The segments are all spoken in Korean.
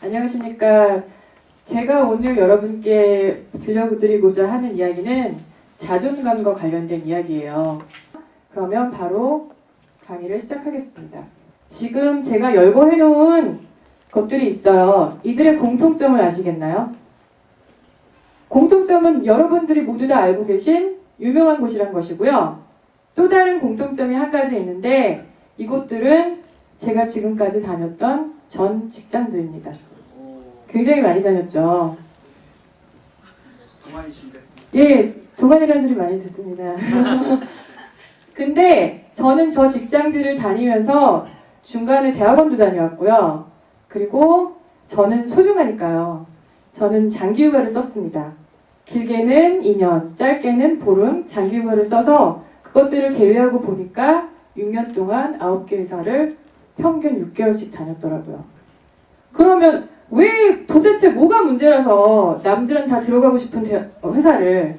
안녕하십니까. 제가 오늘 여러분께 들려드리고자 하는 이야기는 자존감과 관련된 이야기예요. 그러면 바로 강의를 시작하겠습니다. 지금 제가 열거해놓은 것들이 있어요. 이들의 공통점을 아시겠나요? 공통점은 여러분들이 모두 다 알고 계신 유명한 곳이란 것이고요. 또 다른 공통점이 한 가지 있는데 이곳들은 제가 지금까지 다녔던 전 직장들입니다. 굉장히 많이 다녔죠. 동안이신데? 예, 동안이라는 소리 많이 듣습니다. 근데 저는 저 직장들을 다니면서 중간에 대학원도 다녀왔고요. 그리고 저는 소중하니까요. 저는 장기휴가를 썼습니다. 길게는 2년, 짧게는 보름 장기휴가를 써서 그것들을 제외하고 보니까 6년 동안 9개 회사를 평균 6개월씩 다녔더라고요. 그러면 왜 도대체 뭐가 문제라서 남들은 다 들어가고 싶은 회사를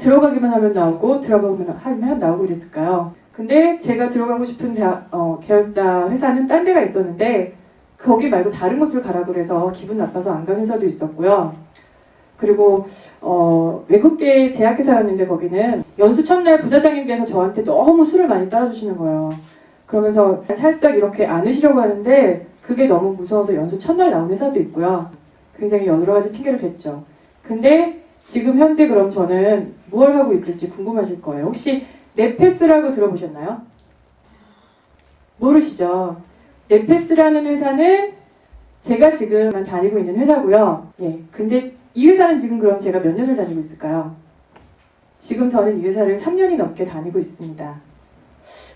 들어가기만 하면 나오고 들어가기만 하면 나오고 이랬을까요? 근데 제가 들어가고 싶은 계열사 회사는 딴 데가 있었는데 거기 말고 다른 곳을 가라 그래서 기분 나빠서 안 간 회사도 있었고요. 그리고 외국계 제약회사였는데 거기는 연수 첫날 부사장님께서 저한테 너무 술을 많이 따라주시는 거예요. 그러면서 살짝 이렇게 안으시려고 하는데 그게 너무 무서워서 연수 첫날 나온 회사도 있고요. 굉장히 여러 가지 핑계를 댔죠. 근데 지금 현재 그럼 저는 무엇을 하고 있을지 궁금하실 거예요. 혹시 네페스라고 들어보셨나요? 모르시죠? 네페스라는 회사는 제가 지금 다니고 있는 회사고요. 예, 근데 이 회사는 지금 그럼 제가 몇 년을 다니고 있을까요? 지금 저는 이 회사를 3년이 넘게 다니고 있습니다.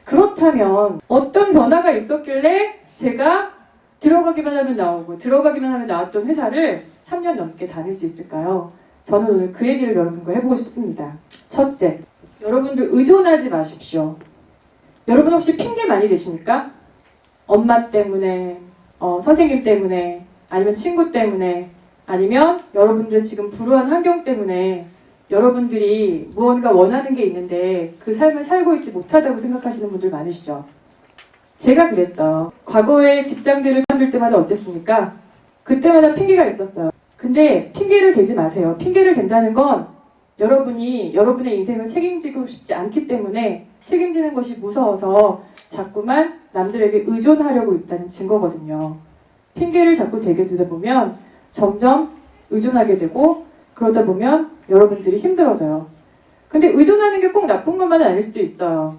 그렇다면 어떤 변화가 있었길래 제가 들어가기만 하면 나오고 들어가기만 하면 나왔던 회사를 3년 넘게 다닐 수 있을까요? 저는 오늘 그 얘기를 여러분과 해보고 싶습니다. 첫째, 여러분들 의존하지 마십시오. 여러분 혹시 핑계 많이 대십니까? 엄마 때문에, 선생님 때문에, 아니면 친구 때문에, 아니면 여러분들 지금 불우한 환경 때문에 여러분들이 무언가 원하는 게 있는데 그 삶을 살고 있지 못하다고 생각하시는 분들 많으시죠? 제가 그랬어요. 과거에 직장들을 만들 때마다 어땠습니까? 그때마다 핑계가 있었어요. 근데 핑계를 대지 마세요. 핑계를 댄다는 건 여러분이 여러분의 인생을 책임지고 싶지 않기 때문에 책임지는 것이 무서워서 자꾸만 남들에게 의존하려고 있다는 증거거든요. 핑계를 자꾸 대게 되다 보면 점점 의존하게 되고 그러다 보면 여러분들이 힘들어져요. 근데 의존하는 게 꼭 나쁜 것만은 아닐 수도 있어요.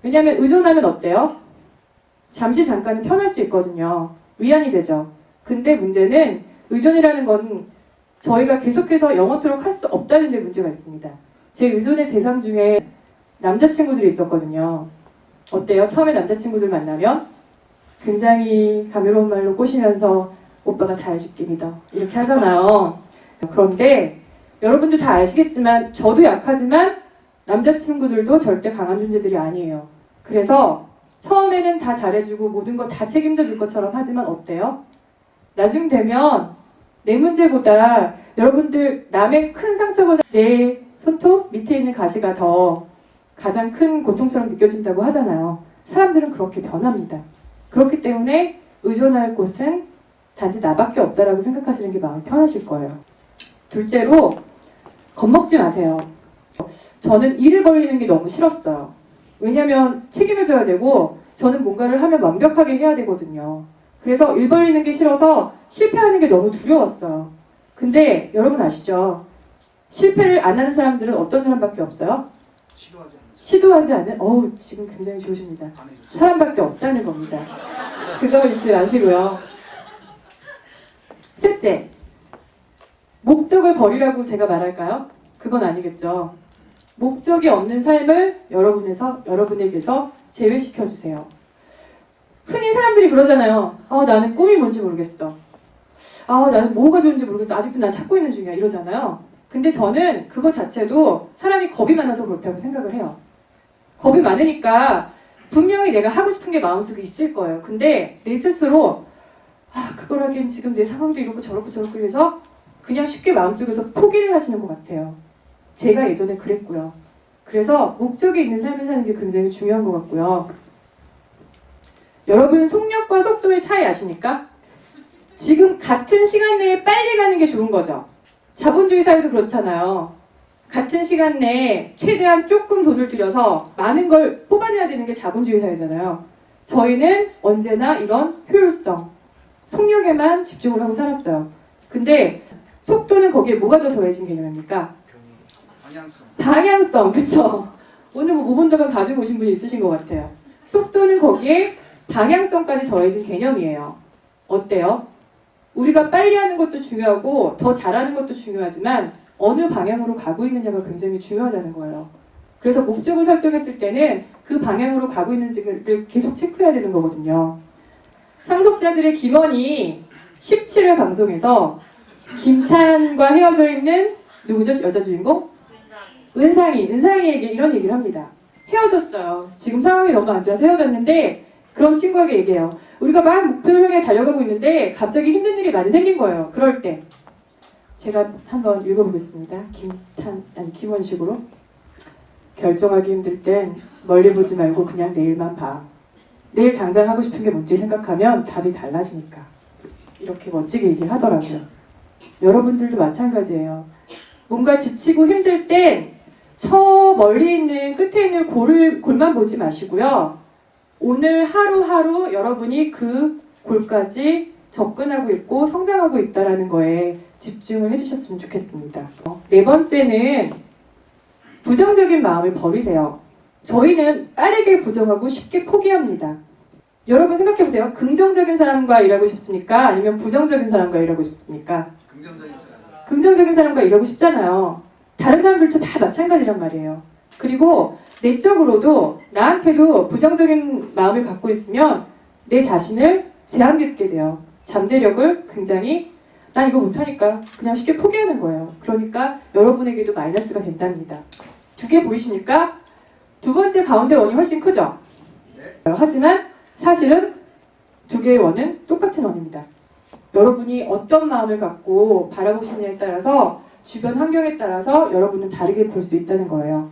왜냐하면 의존하면 어때요? 잠시 잠깐은 편할 수 있거든요. 위안이 되죠. 근데 문제는 의존이라는 건 저희가 계속해서 영원토록 할 수 없다는 데 문제가 있습니다. 제 의존의 대상 중에 남자친구들이 있었거든요. 어때요? 처음에 남자친구들 만나면 굉장히 가벼운 말로 꼬시면서 오빠가 다 해줄게 믿어 이렇게 하잖아요. 그런데 여러분도 다 아시겠지만 저도 약하지만 남자친구들도 절대 강한 존재들이 아니에요. 그래서 처음에는 다 잘해주고 모든 거 다 책임져 줄 것처럼 하지만 어때요? 나중 되면 내 문제보다 여러분들 남의 큰 상처보다 내 손톱 밑에 있는 가시가 더 가장 큰 고통처럼 느껴진다고 하잖아요. 사람들은 그렇게 변합니다. 그렇기 때문에 의존할 곳은 단지 나밖에 없다라고 생각하시는 게 마음이 편하실 거예요. 둘째로 겁먹지 마세요. 저는 일을 벌리는 게 너무 싫었어요. 왜냐면 책임을 져야 되고 저는 뭔가를 하면 완벽하게 해야 되거든요. 그래서 일 벌리는 게 싫어서 실패하는 게 너무 두려웠어요. 근데 여러분 아시죠? 실패를 안 하는 사람들은 어떤 사람밖에 없어요? 시도하지 않는? 지금 굉장히 좋으십니다. 사람밖에 없다는 겁니다. 그걸 잊지 마시고요. 셋째, 목적을 버리라고 제가 말할까요? 그건 아니겠죠. 목적이 없는 삶을 여러분에게서 제외시켜주세요. 흔히 사람들이 그러잖아요. 나는 꿈이 뭔지 모르겠어. 나는 뭐가 좋은지 모르겠어. 아직도 난 찾고 있는 중이야. 이러잖아요. 근데 저는 그거 자체도 사람이 겁이 많아서 그렇다고 생각을 해요. 겁이 많으니까 분명히 내가 하고 싶은 게 마음속에 있을 거예요. 근데 내 스스로 그걸 하기엔 지금 내 상황도 이렇고 저렇고 저렇고 해서 그냥 쉽게 마음속에서 포기를 하시는 것 같아요. 제가 예전에 그랬고요. 그래서 목적이 있는 삶을 사는 게 굉장히 중요한 것 같고요. 여러분 속력과 속도의 차이 아십니까? 지금 같은 시간 내에 빨리 가는 게 좋은 거죠. 자본주의 사회도 그렇잖아요. 같은 시간 내에 최대한 조금 돈을 들여서 많은 걸 뽑아내야 되는 게 자본주의 사회잖아요. 저희는 언제나 이런 효율성, 속력에만 집중을 하고 살았어요. 근데 속도는 거기에 뭐가 더 더해진 개념입니까? 방향성, 그쵸? 오늘 뭐 모본덕은 가지고 오신 분이 있으신 것 같아요. 속도는 거기에 방향성까지 더해진 개념이에요. 어때요? 우리가 빨리 하는 것도 중요하고 더 잘하는 것도 중요하지만 어느 방향으로 가고 있느냐가 굉장히 중요하다는 거예요. 그래서 목적을 설정했을 때는 그 방향으로 가고 있는지를 계속 체크해야 되는 거거든요. 상속자들의 김원이 17회 방송에서 김탄과 헤어져 있는 누구죠? 여자 주인공? 은상이에게 이런 얘기를 합니다. 헤어졌어요. 지금 상황이 너무 안 좋아서 헤어졌는데 그런 친구에게 얘기해요. 우리가 막 목표를 향해 달려가고 있는데 갑자기 힘든 일이 많이 생긴 거예요. 그럴 때 제가 한번 읽어보겠습니다. 김원식으로. 결정하기 힘들 땐 멀리 보지 말고 그냥 내일만 봐. 내일 당장 하고 싶은 게 뭔지 생각하면 답이 달라지니까. 이렇게 멋지게 얘기를 하더라고요. 여러분들도 마찬가지예요. 뭔가 지치고 힘들 땐 저 멀리 있는 끝에 있는 골만 보지 마시고요. 오늘 하루하루 여러분이 그 골까지 접근하고 있고 성장하고 있다는 거에 집중을 해주셨으면 좋겠습니다. 네 번째는 부정적인 마음을 버리세요. 저희는 빠르게 부정하고 쉽게 포기합니다. 여러분 생각해보세요. 긍정적인 사람과 일하고 싶습니까? 아니면 부정적인 사람과 일하고 싶습니까? 긍정적인 사람과 일하고 싶잖아요. 다른 사람들도 다 마찬가지란 말이에요. 그리고 내적으로도 나한테도 부정적인 마음을 갖고 있으면 내 자신을 제한짓게 돼요. 잠재력을 굉장히 난 이거 못하니까 그냥 쉽게 포기하는 거예요. 그러니까 여러분에게도 마이너스가 된답니다. 두 개 보이십니까? 두 번째 가운데 원이 훨씬 크죠? 네. 하지만 사실은 두 개의 원은 똑같은 원입니다. 여러분이 어떤 마음을 갖고 바라보시느냐에 따라서 주변 환경에 따라서 여러분은 다르게 볼 수 있다는 거예요.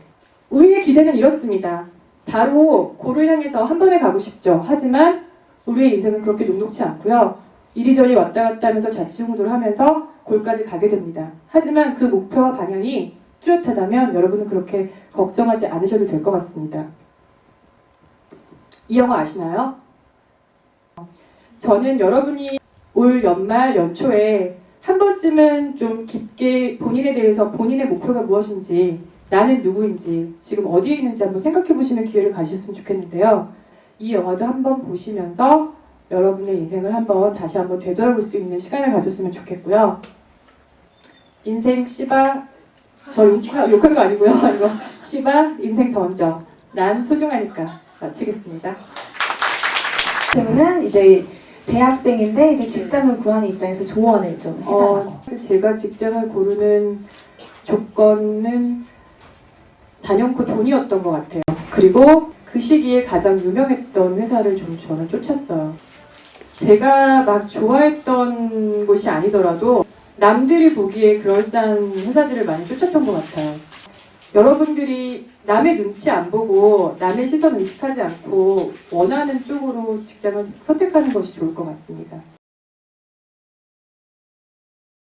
우리의 기대는 이렇습니다. 바로 골을 향해서 한 번에 가고 싶죠. 하지만 우리의 인생은 그렇게 녹록치 않고요. 이리저리 왔다 갔다 하면서 좌충우돌 하면서 골까지 가게 됩니다. 하지만 그 목표와 방향이 뚜렷하다면 여러분은 그렇게 걱정하지 않으셔도 될 것 같습니다. 이 영화 아시나요? 저는 여러분이 올 연말 연초에 한 번쯤은 좀 깊게 본인에 대해서 본인의 목표가 무엇인지 나는 누구인지 지금 어디에 있는지 한번 생각해 보시는 기회를 가지셨으면 좋겠는데요. 이 영화도 한번 보시면서 여러분의 인생을 다시 한번 되돌아볼 수 있는 시간을 가졌으면 좋겠고요. 인생 씨바 저 욕한 거 아니고요. 이거 씨바 인생 던져 난 소중하니까 마치겠습니다. 질문은 이제 대학생인데 이제 직장을 구하는 입장에서 조언을 좀 해달라고. 제가 직장을 고르는 조건은 단연코 돈이었던 것 같아요. 그리고 그 시기에 가장 유명했던 회사를 저는 쫓았어요. 제가 막 좋아했던 곳이 아니더라도 남들이 보기에 그럴싸한 회사들을 많이 쫓았던 것 같아요. 여러분들이 남의 눈치 안 보고 남의 시선 의식하지 않고 원하는 쪽으로 직장을 선택하는 것이 좋을 것 같습니다.